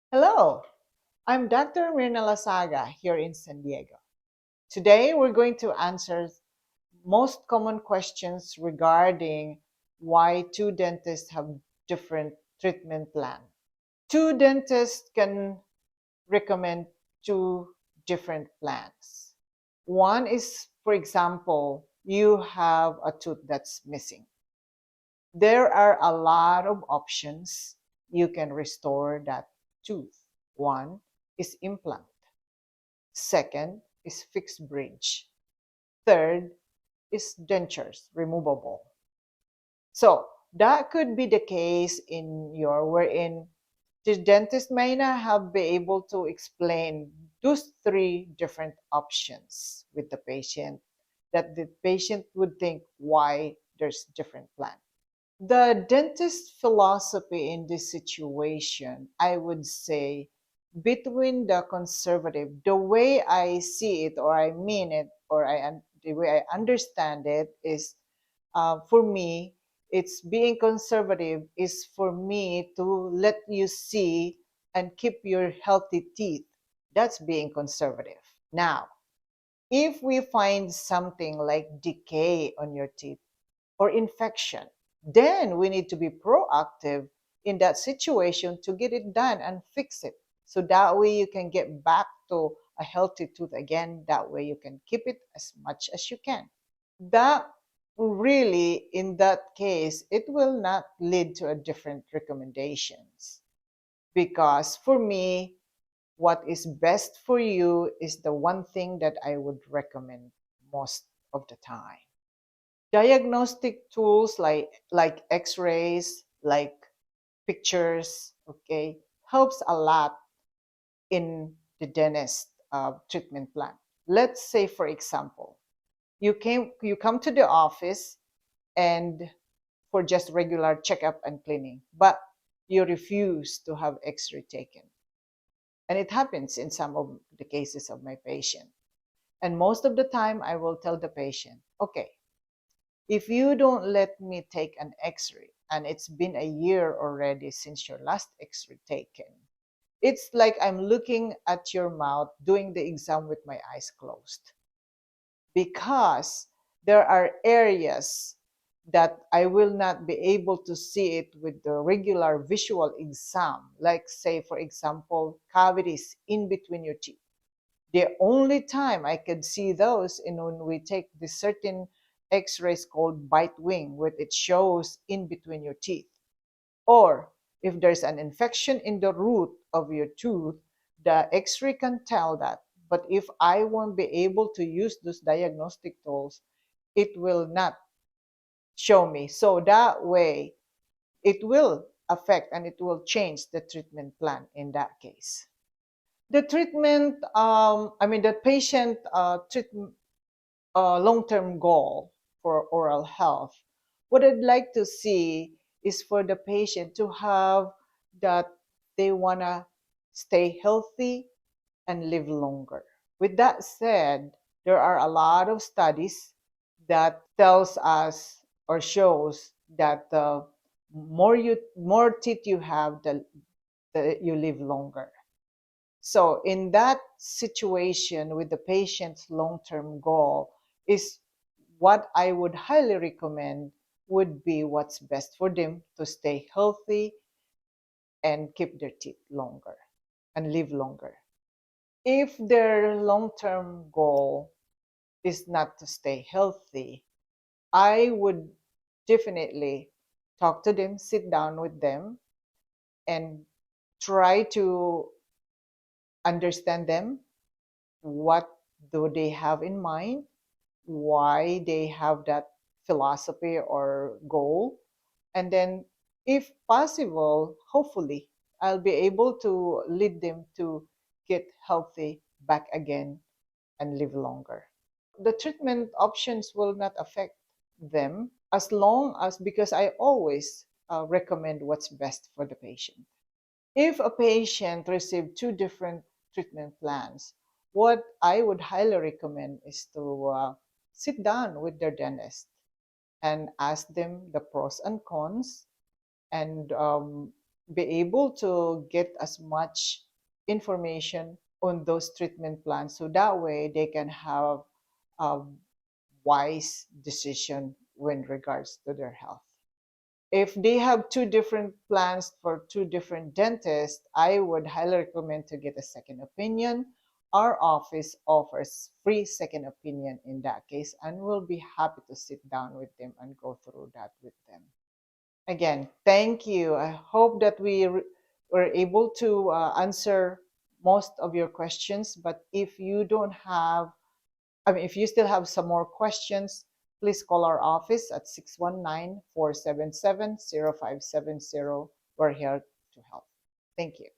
Hello, I'm Dr. Mirna Lasaga here in San Diego. Today we're going to answer most common questions regarding why two dentists have different treatment plan. Two dentists can recommend two different plans. One is, for example, you have a tooth that's missing. There are a lot of options you can restore that tooth. One is implant. Second is fixed bridge. Third is dentures, removable. So that could be the case in your wherein the dentist may not have been able to explain those three different options with the patient, that the patient would think why there's different plan. The dentist philosophy in this situation, I would say, between the conservative, the way I see it, or I mean it, or the way I understand it is, for me, it's being conservative is for me to let you see and keep your healthy teeth. That's being conservative. Now, if we find something like decay on your teeth, or infection, then we need to be proactive in that situation to get it done and fix it. So that way you can get back to a healthy tooth again. That way you can keep it as much as you can. That really, in that case, it will not lead to a different recommendations. Because for me, what is best for you is the one thing that I would recommend most of the time. Diagnostic tools like x-rays, like pictures, okay, helps a lot in the dentist treatment plan. Let's say, for example, you come to the office and for just regular checkup and cleaning, but you refuse to have x-ray taken. And it happens in some of the cases of my patient. And most of the time I will tell the patient, okay, if you don't let me take an x-ray, and it's been a year already since your last x-ray taken, it's like I'm looking at your mouth doing the exam with my eyes closed. Because there are areas that I will not be able to see it with the regular visual exam. Like, say, for example, cavities in between your teeth. The only time I could see those is when we take this certain x-rays called bite wing, where it shows in between your teeth. Or if there's an infection in the root of your tooth, the x-ray can tell that. But if I won't be able to use those diagnostic tools, it will not show me. So that way, it will affect and it will change the treatment plan in that case. The treatment, the patient treatment long-term goal for oral health, what I'd like to see is for the patient to have that they want to stay healthy and live longer. With that said, there are a lot of studies that tells us or shows that the more teeth you have, the you live longer. So in that situation with the patient's long-term goal is what I would highly recommend would be what's best for them to stay healthy and keep their teeth longer and live longer. If their long-term goal is not to stay healthy, I would definitely talk to them, sit down with them, and try to understand them. What do they have in mind? Why they have that philosophy or goal? And then, if possible, hopefully, I'll be able to lead them to get healthy back again and live longer. The treatment options will not affect them as long as, because I always recommend what's best for the patient. If a patient received two different treatment plans, what I would highly recommend is to sit down with their dentist and ask them the pros and cons, and be able to get as much information on those treatment plans so that way they can have a wise decision when regards to their health. If they have two different plans for two different dentists, I would highly recommend to get a second opinion. Our office offers free second opinion in that case, and we'll be happy to sit down with them and go through that with them. Again, thank you. I hope that were able to answer most of your questions. But if you don't have, I mean, if you still have some more questions, please call our office at 619-477-0570. We're here to help. Thank you.